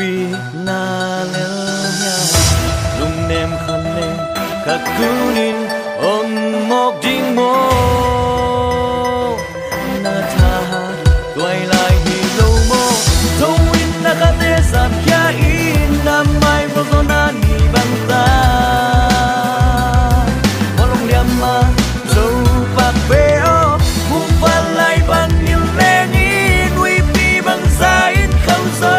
pi na le nya lung nem khan ne kakunin om mok ding mo na tha toy lai hi lo mo thong win na ka te sam kya in na mai bo zo na ni bang ta bolong liam ma zo pa pe o mu pa lai bang ni le ni nui pi bang sa in khau so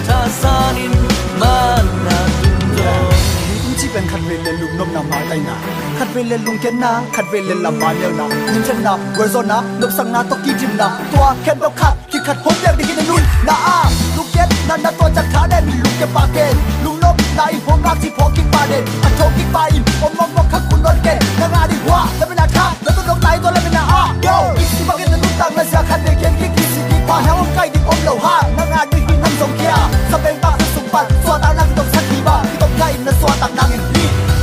ta sa nin ma na tu chỉ bên khát về lên lùng nôm nằm mãi tay nà khát về lên lùng kiến na khát về lên làm mãi nêu na nhưng chân na vừa rồi na nộp sang na to kim chim na tua khen đau khát khi khát hốt đeo đi khi đến luôn na lùng kiến na tua chặt khá đen lùng kiến ba kén lùng nôm na im phong ngạc chỉ phô kim ba đen ăn thô kim ba im ôm mong mong khát cuốn đốt kén na ngà đi hoa lên bên na khát lên tôi đốt lại tôi lên bên na yo chỉ ba kén na lùng tăng na sẽ khát để kén kí si kí qua héo cây đi ôm đầu ha na ngà đi khi năm dòng kia sa bên ba sung pan xóa ta năng tông sát đi ba tông cây na xóa tăng năng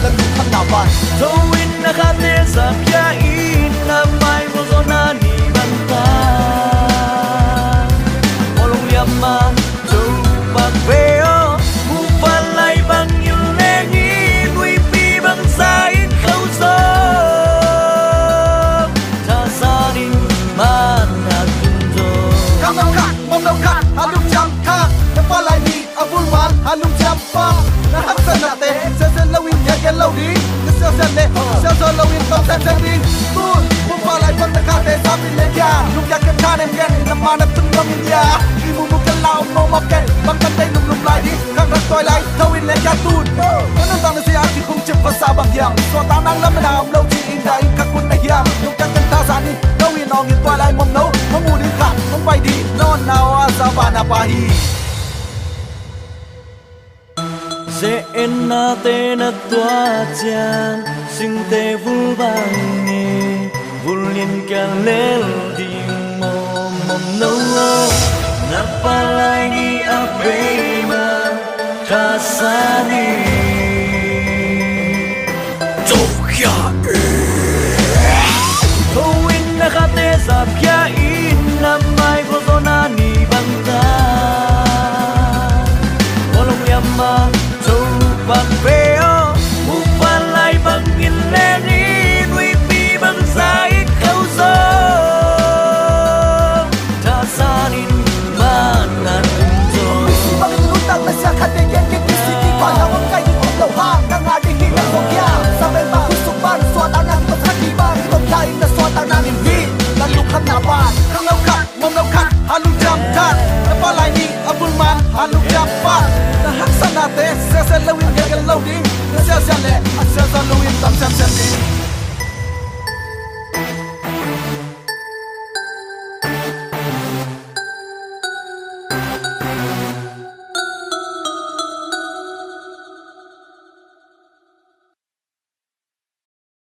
dan lukhang laban Tawin na kate sa piyain na may mozo na ni banta Molong liyama Joe pagbeo Mupalay bang yung lengi Nui pi bang sain khâu so Ta sa rin man na tundo Kam nau khat, mom nau khat, halung jam khat Napalay ni abul man, halung jam pa Nahaksan nate, sesen lawin yakin lawdi Sesen le, sesen lawin tom sesen di Tun, mupalay bang nakate sabi le kya Lung yakin kanem ken, namanap tung namin ya Imu mukan lao mo maken, bang kantay nung lumlay di Kang rastoy lay, tawin le kya tun Anong tang na siya ki kung chip pa sa bagyang So tanang laman na amlaw chi inday kakun na hiyang Yung yakin tasani, lawin ong yung twalay mom no Mamulin ka, mong bay di, non nawa sa panapahi Sẽ en na te na tua chan Sing te vul bang ni Vul lin ka lel di mo mom no Na palay ni abe ma kasani Tokya Tawin na kate sa piyain Na may bozo na ni banta Walang yama pagbeo Mupalay bang ileni Nui pi bang sain khâu so Ta sanin man na tundo Bakit lutang na siya katigyan Kikisiki pa na ang kayo Ang lawha Nang adihin ang sokya Sabay makusupan Swata ng pagsakiba Itong kain na swata ng hindi Nalukhan na ba Kang laukat, mom laukat Halong jam kat Napalay ni abulman Halong jam pa Nahaksan natin Sesen lawin yakin lawdi Sesen le At sesen lawin tam sesen di